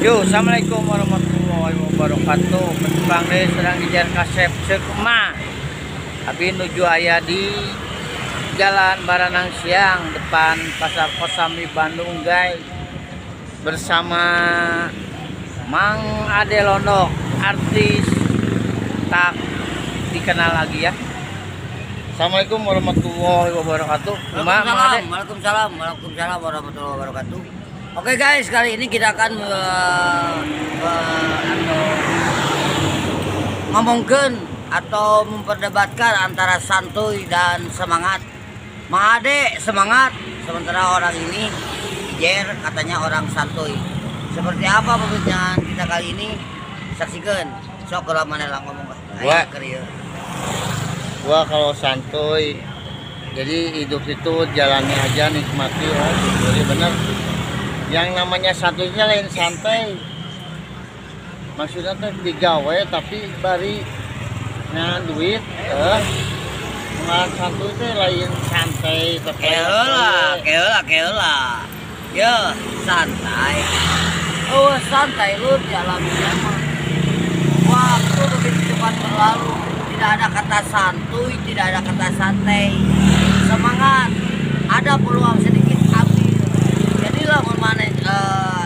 Yo, assalamualaikum warahmatullahi wabarakatuh. Penumpang ini sedang di Jalan Kasep Sekema. Abi nuju aya di Jalan Baranang Siang depan Pasar Kosambi Bandung, guys. Bersama Mang Ade Londok, artis tak dikenal lagi ya. Assalamualaikum warahmatullahi wabarakatuh. Waalaikumsalam warahmatullahi wabarakatuh. Oke guys, kali ini kita akan ngomongkan atau memperdebatkan antara santuy dan semangat. Mang Ade semangat, sementara orang ini Jer katanya orang santuy. Seperti apa perbincangan kita kali ini? Saksikan. Sok kalau mana lah ngomong Gua kalau santuy, jadi hidup itu jalani aja, nikmati ya, jadi bener. Yang namanya santuйnya lain santai, maksudnya tuh digawe tapi bari nah duit nggak santuy itu lain santai keola yo santai santai lu jalan zaman waktu begitu cepat berlalu, tidak ada kata santuy, tidak ada kata santai. Semangat, ada peluang sedikit ambil. Jadilah mana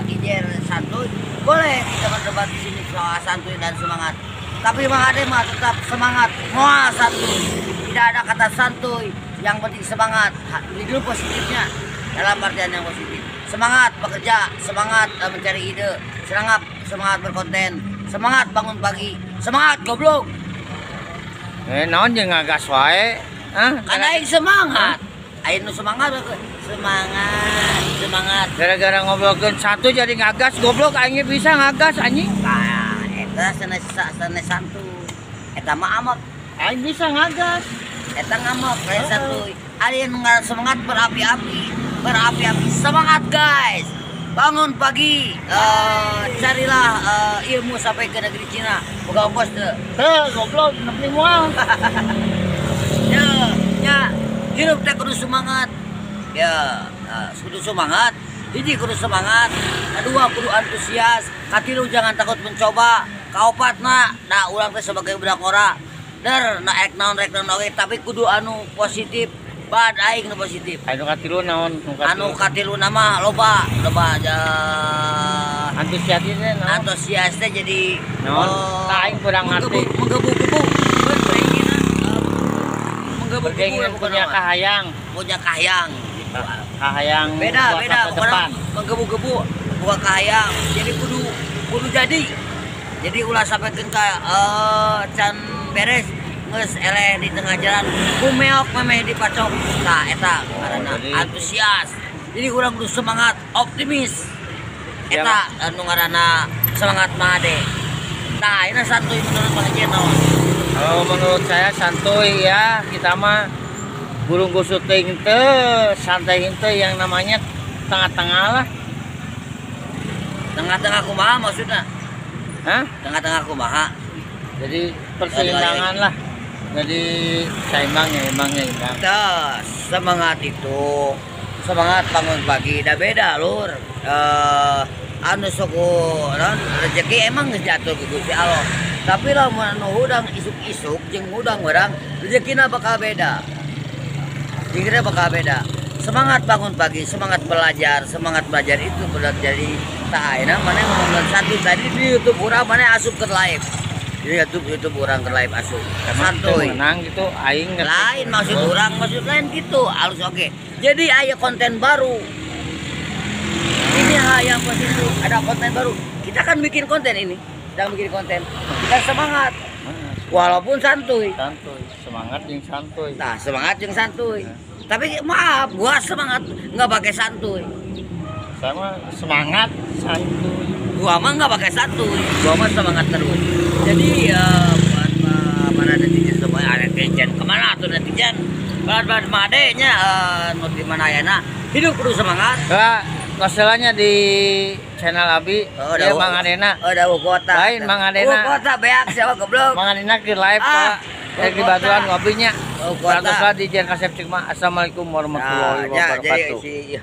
Ijer santuy, boleh kita berdebat di sini soal santuy dan semangat. Tapi Mang Ade mah tetap semangat, mual santuy. Tidak ada kata santuy, yang penting semangat. Hidup positifnya dalam artian yang positif. Semangat bekerja, semangat mencari ide, semangat berkonten, semangat bangun pagi, semangat goblok. Naon jeung ngagas wae. Kan aing semangat. Aing nu semangat. Gara-gara ngobrolkeun satu jadi ngagas goblok, aing bisa ngagas anjing. Nah, eta sanes santuy. Eta mah amak. Aing bisa ngagas. Eta ngamak kayak santuy. Ari nu semangat berapi-api. Semangat guys. Bangun pagi, carilah ilmu sampai ke negeri Cina. Buka ongkos deh. Goblok, nepi moal. Ya, hidup teh kudu semangat. Ya, kudu semangat. Jadi kudu semangat. Kedua kudu antusias. Katilu jangan takut mencoba. Kaopatna, nah ulang teh sebagai budak ora. Na ek naon oge, tapi kudu anu positif. Bad aing nu positif. Anu katilu naon? Anu katilu nama loba aja. Antusiasnya naon? Antusias teh jadi naon? Aing kurang ngerti. Menggebu-gebu. Menggebu-gebu punya kahayang. Kahayang. Beda. Orang menggebu-gebu bukan kahayang. Jadi kudu jadi. Jadi ulah sampai ka can beres. Nges eleh di tengah jalan kumeok memeh dipacok. Nah eta karena antusias. Jadi urang kudu semangat, optimis. Eta anu ngaranna semangat Mang Ade. Nah, ini santuy menurut Mang Ade naon? Kalau menurut saya santuy ya, kita mah burung syuting teh santai teh yang namanya tengah-tengah lah. Tengah-tengah kumaha maksudnya? Hah? Tengah-tengah kumaha? Jadi perseimbangan lah. Jadi seimbang. Semangat itu semangat bangun pagi dah beda lur. Anu suku rezeki emang jatuh ke Gusti Allah. Tapi lamun anu hudang isuk-isuk jeung hudang urang rezekina bakal beda. Dikira bakal beda. Semangat bangun pagi, semangat belajar itu berat jadi tak ayeuna maneh ngomongkeun satu tadi di YouTube urang maneh asup ke live. Di YouTube orang ke live asup. Santuy. Menang gitu aing lain maksud orang, maksud lain gitu. Halus oke. Jadi aya konten baru. Ini yang positif, ada konten baru. Kita kan bikin konten ini. Sedang bikin konten. Kita semangat. Walaupun santuy. Semangat yang santuy. Nah, semangat yang santuy. Tapi maaf, gua semangat nggak pakai santuy. Sama semangat santuy. Gua mah nggak pakai santuy. Gua mah semangat terus. Jadi buat para netizen semua, netizen kemana tuh netizen? Buat Mang Ade nya di mana ayana hidup kudu semangat. Masalahnya di channel Abi ya Mang Adena. Ada kota. Lain Mang Adena. Kota beak siapa goblok. Mang Adena ke live Pak. Di Baturan ngopinya. Kota di Jalan Kasep Sekema. Assalamualaikum warahmatullahi wabarakatuh.